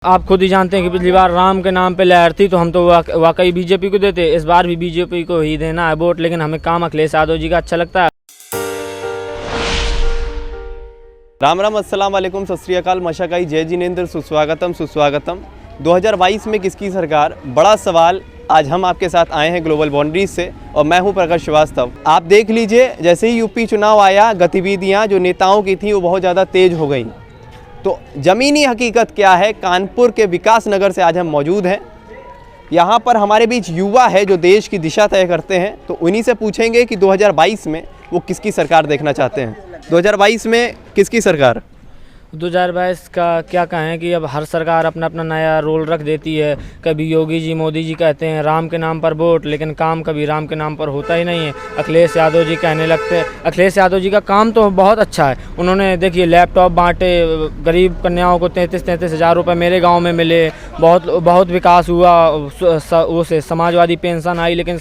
आप खुद ही जानते हैं कि पिछली बार राम के नाम पे लहर थी तो हम तो वाकई बीजेपी को देते। इस बार भी बीजेपी को ही देना है वोट, लेकिन हमें काम अखिलेश यादव जी का अच्छा लगता है। राम राम, अस्सलाम वालेकुम, सत श्री अकाल, मशाकाई, जय जिनेंद्र, सुस्वागतम सुस्वागतम। 2022 में किसकी सरकार, बड़ा सवाल। आज हम आपके साथ आए हैं ग्लोबल बाउंड्रीज से और मैं हूं प्रकाश श्रीवास्तव। आप देख लीजिए, जैसे ही यूपी चुनाव आया, गतिविधियां जो नेताओं की थी वो बहुत ज़्यादा तेज हो गई। तो ज़मीनी हकीकत क्या है, कानपुर के विकास नगर से आज हम मौजूद हैं। यहाँ पर हमारे बीच युवा है जो देश की दिशा तय करते हैं, तो उन्हीं से पूछेंगे कि 2022 में वो किसकी सरकार देखना चाहते हैं। 2022 में किसकी सरकार? 2022 का क्या कहें कि अब हर सरकार अपना अपना नया रोल रख देती है। कभी योगी जी, मोदी जी कहते हैं राम के नाम पर वोट, लेकिन काम कभी राम के नाम पर होता ही नहीं है। अखिलेश यादव जी कहने लगते हैं। अखिलेश यादव जी का काम तो बहुत अच्छा है। उन्होंने देखिए लैपटॉप बांटे, गरीब कन्याओं को 33 हज़ार रुपये मेरे गांव में मिले, बहुत विकास हुआ। उसे समाजवादी पेंशन आई, लेकिन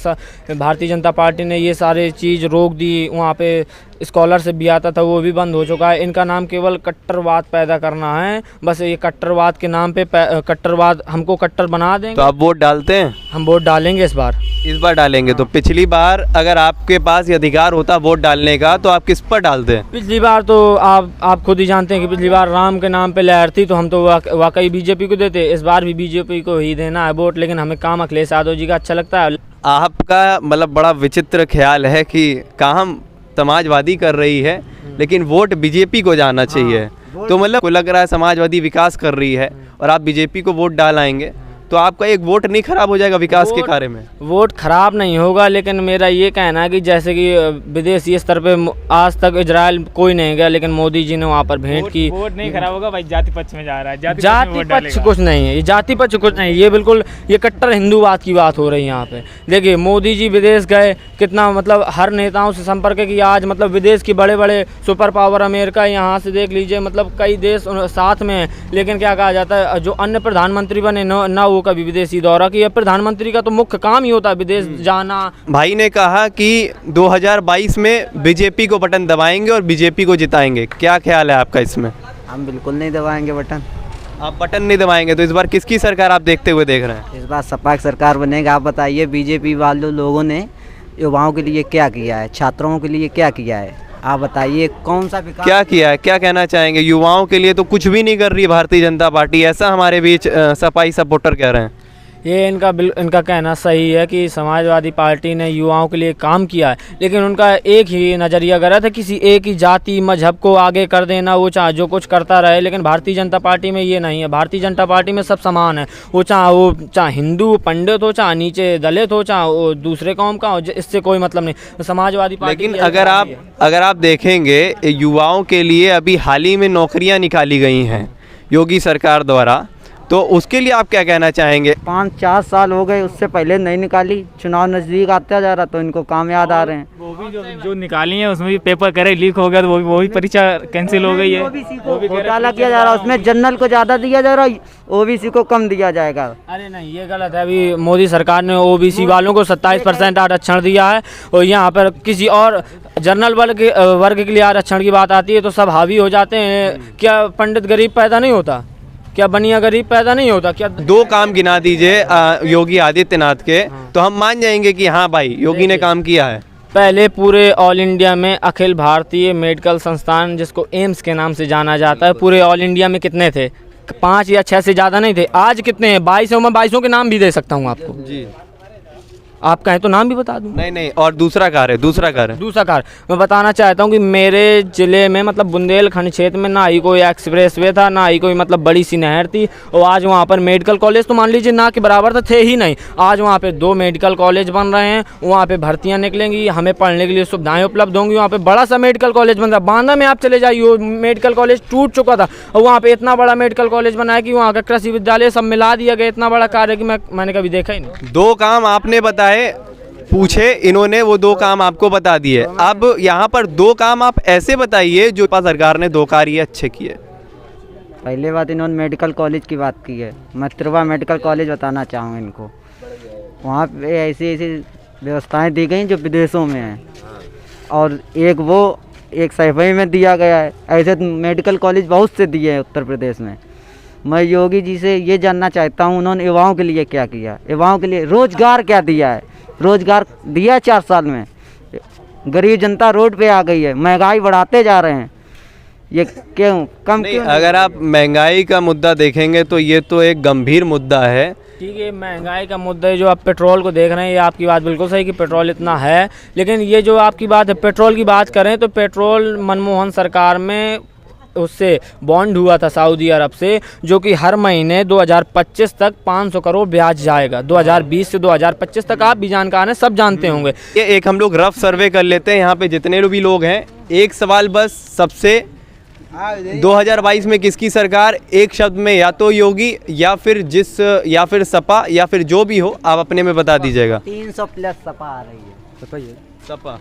भारतीय जनता पार्टी ने ये सारे चीज़ रोक दी। वहाँ पे स्कॉलरशिप भी आता था, वो भी बंद हो चुका है। इनका नाम केवल कट्टरवाद पैदा करना है, बस ये कट्टरवाद के नाम पे कट्टरवाद हमको कट्टर बना देंगे। तो आप वोट डालते हैं? हम वोट डालेंगे इस बार डालेंगे। तो पिछली बार अगर आपके पास ये अधिकार होता वोट डालने का तो आप किस पर डालते हैं? पिछली बार तो आप खुद ही जानते हैं कि पिछली बार राम के नाम पे लहर थी तो हम तो वाकई बीजेपी को देते। इस बार भी बीजेपी को ही देना है वोट, लेकिन हमें काम अखिलेश यादव जी का अच्छा लगता है। आपका मतलब बड़ा विचित्र ख्याल है कि काम समाजवादी कर रही है लेकिन वोट बीजेपी को जाना चाहिए। तो मतलब को लग रहा है समाजवादी विकास कर रही है और आप बीजेपी को वोट डाल आएंगे तो आपका एक वोट नहीं खराब हो जाएगा विकास के कार्य में? वोट खराब नहीं होगा, लेकिन मेरा ये कहना है कि जैसे कि विदेशी स्तर पे आज तक इजराइल कोई नहीं गया, लेकिन मोदी जी ने वहाँ पर भेंट की। वोट नहीं खराब होगा भाई, जाति पक्ष में जा रहा है। जाति पक्ष कुछ नहीं है, ये जाति पक्ष कुछ नहीं, ये बिल्कुल ये कट्टर हिंदूवाद की बात हो रही है यहाँ पे। देखिए मोदी जी विदेश गए, कितना मतलब हर नेताओं से संपर्क किया। आज मतलब विदेश की बड़े बड़े सुपर पावर अमेरिका, यहाँ से देख लीजिए मतलब कई देश साथ में हैं, लेकिन क्या कहा जाता है जो अन्य प्रधानमंत्री बने ना वो कभी विदेशी दौरा किया। प्रधानमंत्री का तो मुख्य काम ही होता है विदेश जाना। भाई ने कहा कि 2022 में बीजेपी को बटन दबाएंगे और बीजेपी को जिताएंगे, क्या ख्याल है आपका इसमें? हम बिल्कुल नहीं दबाएंगे बटन। आप बटन नहीं दबाएंगे तो इस बार किसकी सरकार आप देखते हुए देख रहे हैं? इस बार सपा की सरकार बनेगा। आप बताइए बीजेपी वालों लोगों ने युवाओं के लिए क्या किया है, छात्रों के लिए क्या किया है? आप बताइए कौन सा विकास क्या किया है, क्या कहना चाहेंगे? युवाओं के लिए तो कुछ भी नहीं कर रही भारतीय जनता पार्टी, ऐसा हमारे बीच सपाई सपोर्टर कह रहे हैं। ये इनका कहना सही है कि समाजवादी पार्टी ने युवाओं के लिए काम किया है, लेकिन उनका एक ही नज़रिया गलत है, किसी एक ही जाति मजहब को आगे कर देना। वो चाहे जो कुछ करता रहे, लेकिन भारतीय जनता पार्टी में ये नहीं है। भारतीय जनता पार्टी में सब समान है। वो चाहे हिंदू पंडित हो, चाहे नीचे दलित हो, चाहे वो दूसरे कौम का हो, इससे कोई मतलब नहीं। समाजवादी पार्टी लेकिन अगर आप देखेंगे युवाओं के लिए अभी हाल ही में नौकरियाँ निकाली गई हैं योगी सरकार द्वारा, तो उसके लिए आप क्या कहना चाहेंगे? 5-4 साल हो गए, उससे पहले नहीं निकाली। चुनाव नज़दीक आता जा रहा तो इनको काम याद आ रहे हैं। वो भी जो निकाली है उसमें भी पेपर करे लीक हो गया, तो वो भी परीक्षा कैंसिल हो गई है। ओबीसी को घोटाला किया जा रहा है, उसमें जनरल को ज़्यादा दिया जा रहा है, ओबीसी को कम दिया जाएगा। अरे नहीं, ये गलत है। अभी मोदी सरकार ने ओबीसी वालों को 27% आरक्षण दिया है, और यहाँ पर किसी और जनरल वर्ग के लिए आरक्षण की बात आती है तो सब हावी हो जाते हैं। क्या पंडित गरीब पैदा नहीं होता? क्या बनिया गरीब पैदा नहीं होता? क्या 2 काम गिना दीजिए योगी आदित्यनाथ के, तो हम मान जाएंगे कि हाँ भाई योगी ने काम किया है। पहले पूरे ऑल इंडिया में अखिल भारतीय मेडिकल संस्थान, जिसको एम्स के नाम से जाना जाता है, पूरे ऑल इंडिया में कितने थे? 5 या 6 से ज़्यादा नहीं थे। आज कितने हैं? 22 मैं 22 के नाम भी दे सकता हूँ आपको जी। आप कहें तो नाम भी बता दूं। नहीं, और दूसरा कार्य मैं बताना चाहता हूं कि मेरे ज़िले में मतलब बुंदेलखंड क्षेत्र में ना ही कोई एक्सप्रेसवे था, ना ही कोई मतलब बड़ी सी नहर थी, और आज वहां पर मेडिकल कॉलेज तो मान लीजिए ना के बराबर तो थे ही नहीं। आज वहां पे 2 मेडिकल कॉलेज बन रहे हैं, वहां पे भर्तियां निकलेंगी, हमें पढ़ने के लिए सुविधाएं उपलब्ध होंगी। वहाँ पे बड़ा सा मेडिकल कॉलेज बन रहा है। बांदा में आप चले जाइए, मेडिकल कॉलेज टूट चुका था, और वहाँ पे इतना बड़ा मेडिकल कॉलेज बनाया कि वहाँ का कृषि विद्यालय सब मिला दिया गया। इतना बड़ा कार्य कि मैंने कभी देखा ही नहीं। 2 काम आपने बताए, पूछे इन्होंने, वो 2 काम आपको बता दिए। अब यहाँ पर 2 काम आप ऐसे बताइए जो सरकार ने 2 कार्य अच्छे किए। पहले बात इन्होंने मेडिकल कॉलेज की बात की है। मैं त्रिवा मेडिकल कॉलेज बताना चाहूँगा इनको। वहाँ पे ऐसी व्यवस्थाएं दी गई जो विदेशों में हैं, और एक सैफई में दिया गया है। ऐसे मेडिकल कॉलेज बहुत से दिए हैं उत्तर प्रदेश में। मैं योगी जी से ये जानना चाहता हूँ उन्होंने युवाओं के लिए क्या किया, युवाओं के लिए रोजगार क्या दिया है, रोजगार दिया 4 साल में। गरीब जनता रोड पे आ गई है, महंगाई बढ़ाते जा रहे हैं, ये क्यों कम नहीं, क्यों? अगर आप महंगाई का मुद्दा देखेंगे तो ये तो एक गंभीर मुद्दा है। ठीक है, महंगाई का मुद्दा है। जो आप पेट्रोल को देख रहे हैं, ये आपकी बात बिल्कुल सही कि पेट्रोल इतना है, लेकिन ये जो आपकी बात है पेट्रोल की बात करें तो पेट्रोल मनमोहन सरकार में उससे बॉन्ड हुआ था सऊदी अरब से, जो कि हर महीने 2025 तक 500 करोड़ ब्याज जाएगा। 2020 से 2025 तक आप भी जानकार हैं, सब जानते होंगे। ये एक हम लोग रफ सर्वे कर लेते हैं यहाँ पे जितने भी लोग हैं। एक सवाल बस सबसे, 2022 में किसकी सरकार, एक शब्द में या तो योगी या फिर सपा या फिर जो भी हो, आप अपने में बता दीजिएगा। 300 प्लस सपा आ रही है। Sapa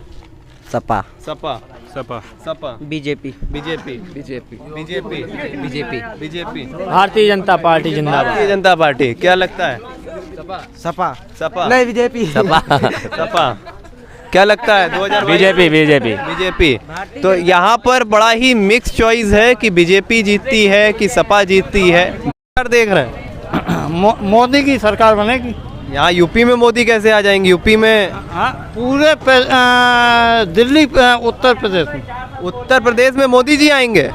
Sapa Sapa Sapa Sapa BJP BJP BJP BJP BJP BJP Bharatiya Janata party जिंदाबाद। भारतीय जनता पार्टी। क्या लगता है? सपा सपा नहीं बीजेपी सपा क्या लगता है? 2022 बीजेपी बीजेपी बीजेपी। तो यहाँ पर बड़ा ही मिक्स चॉइस है कि बीजेपी जीतती है कि सपा जीतती है। देख रहे हैं मोदी की सरकार बनेगी। यहाँ यूपी में मोदी कैसे आ जाएंगे? यूपी में हाँ, पूरे दिल्ली उत्तर प्रदेश में। उत्तर प्रदेश में मोदी जी आएंगे?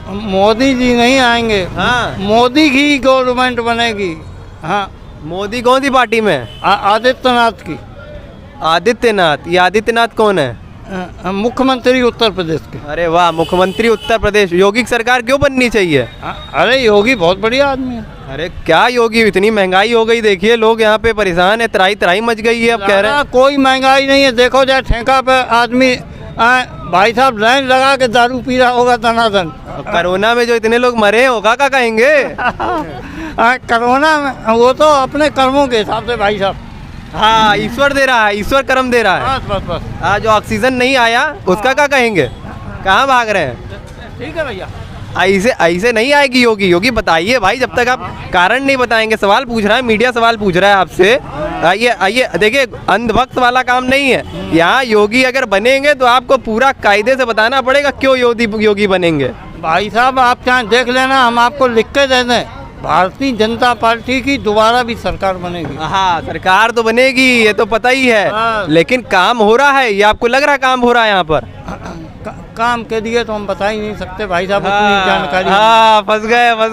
मोदी जी नहीं आएंगे। हाँ, मोदी की गवर्नमेंट बनेगी। हाँ, मोदी कौन सी पार्टी में? आदित्यनाथ की। आदित्यनाथ। ये आदित्यनाथ कौन है? मुख्यमंत्री उत्तर प्रदेश के। अरे वाह, मुख्यमंत्री उत्तर प्रदेश। योगी की सरकार क्यों बननी चाहिए? अरे योगी बहुत बढ़िया आदमी है। अरे क्या योगी, इतनी महंगाई हो गई, देखिए लोग यहाँ पे परेशान है, त्राही त्राही मच गई है। अब कह रहे हैं कोई महंगाई नहीं है। देखो जाए ठेका पे आदमी भाई साहब लाइन लगा के दारू पी रहा होगा दनादन। कोरोना में जो इतने लोग मरे होगा क्या कहेंगे? कोरोना में वो तो अपने कर्मों के हिसाब से भाई साहब। हाँ, ईश्वर दे रहा है, ईश्वर कर्म दे रहा है। बस बस बस। हाँ, जो ऑक्सीजन नहीं आया उसका क्या कहेंगे? कहाँ भाग रहे हैं? ठीक है भैया, ऐसे ऐसे नहीं आएगी योगी। योगी बताइए भाई, जब तक आप कारण नहीं बताएंगे। सवाल पूछ रहा है, मीडिया सवाल पूछ रहा है आपसे। आइए आइए, देखिए अंधभक्त वाला काम नहीं है यहाँ। योगी अगर बनेंगे तो आपको पूरा कायदे से बताना पड़ेगा क्यों योगी बनेंगे। भाई साहब आप चाहे देख लेना, हम आपको लिख के दे दें। भारतीय जनता पार्टी की दोबारा भी सरकार बनेगी। हाँ, सरकार तो बनेगी, ये तो पता ही है। हाँ। लेकिन काम हो रहा है, ये आपको लग रहा है काम हो रहा है यहाँ पर? काम के लिए तो हम बता ही नहीं सकते भाई साहब, उतनी जानकारी। हाँ, फंस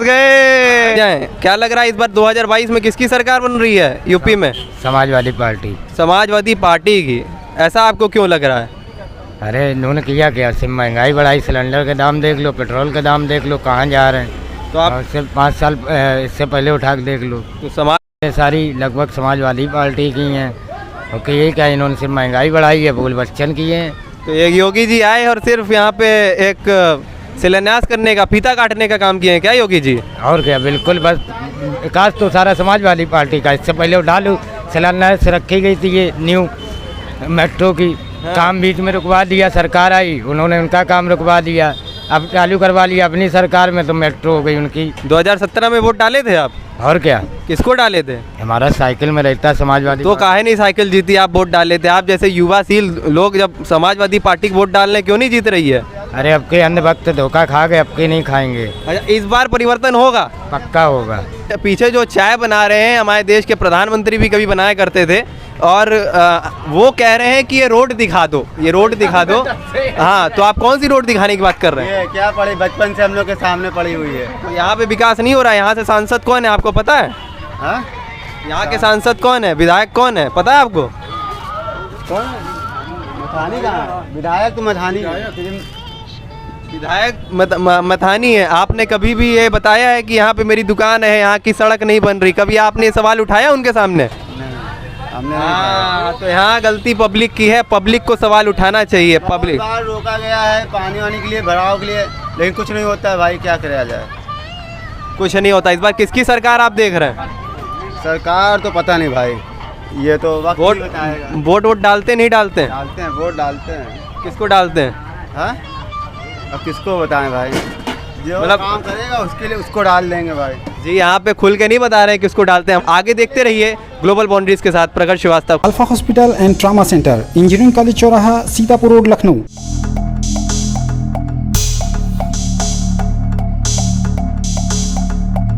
गए। क्या लग रहा है इस बार 2022 में किसकी सरकार बन रही है यूपी में? समाजवादी पार्टी। समाजवादी पार्टी की। ऐसा आपको क्यों लग रहा है? अरे इन्होंने किया क्या? सिर्फ महंगाई बढ़ाई, सिलेंडर के दाम देख लो, पेट्रोल के दाम देख लो, कहाँ जा रहे हैं। तो आप और सिर्फ 5 साल इससे पहले उठा के देख लो, तो समाज ये सारी लगभग समाजवादी पार्टी की हैं। और ये क्या, इन्होंने सिर्फ महंगाई बढ़ाई है, बोल बच्चन किए हैं। तो एक योगी जी आए और सिर्फ यहाँ पे एक शिलान्यास करने का, फीता काटने का काम किए हैं क्या योगी जी? और क्या, बिल्कुल बस विकास तो सारा समाजवादी पार्टी का। इससे पहले उठा लो, शिलान्यास रखी गई थी ये न्यू मेट्रो की। काम बीच में रुकवा दिया, सरकार आई उन्होंने उनका काम रुकवा दिया, अब चालू करवा लिया अपनी सरकार में, तो मेट्रो हो गई उनकी। 2017 में वोट डाले थे आप? और क्या, किसको डाले थे? हमारा साइकिल में रहता समाजवादी। तो काहे नहीं साइकिल जीती? आप वोट डाले थे। आप जैसे युवाशील लोग जब समाजवादी पार्टी को वोट डालने क्यों नहीं जीत रही है? अरे अब के अंधभक्त धोखा खा गए, अब के नहीं खाएंगे। अच्छा, इस बार परिवर्तन होगा? पक्का होगा। पीछे जो चाय बना रहे हैं, हमारे देश के प्रधानमंत्री भी कभी बनाया करते थे, और वो कह रहे हैं कि ये रोड दिखा दो, ये रोड दिखा दो। हाँ, तो आप कौन सी रोड दिखाने की बात कर रहे हैं? ये क्या पड़ी, बचपन से हम लोग के सामने पड़ी हुई है। तो यहाँ पे विकास नहीं हो रहा है। यहाँ से सांसद कौन है आपको पता है? हाँ? यहाँ के सांसद कौन है, विधायक कौन है, पता है आपको? कौन? मथानी कहाँ? विधायक तो मथानी है। विधायक मथानी है। आपने कभी भी ये बताया है कि यहाँ पे मेरी दुकान है, यहाँ की सड़क नहीं बन रही? कभी आपने ये सवाल उठाया उनके सामने? हमने हाँ, तो यहाँ गलती पब्लिक की है। पब्लिक को सवाल उठाना चाहिए। पब्लिक बार रोका गया है पानी वानी के लिए, भराव के लिए, लेकिन कुछ नहीं होता है भाई, क्या किया जाए। कुछ नहीं होता। इस बार किसकी सरकार आप देख रहे हैं? सरकार तो पता नहीं भाई, ये तो वक्त ही बताएगा। वोट डालते नहीं डालते? डालते हैं, वोट डालते हैं। किसको डालते हैं? हाँ, अब किसको बताएं भाई, जो मतलब काम करेगा उसके लिए उसको डाल देंगे भाई। जी, यहाँ पे खुल के नहीं बता रहे हैं किसको डालते हैं। आगे देखते रहिए ग्लोबल बाउंड्रीज के साथ। Prakat Srivastava, alpha hospital and trauma centre, engineering college चौराहा, सीतापुर रोड, लखनऊ।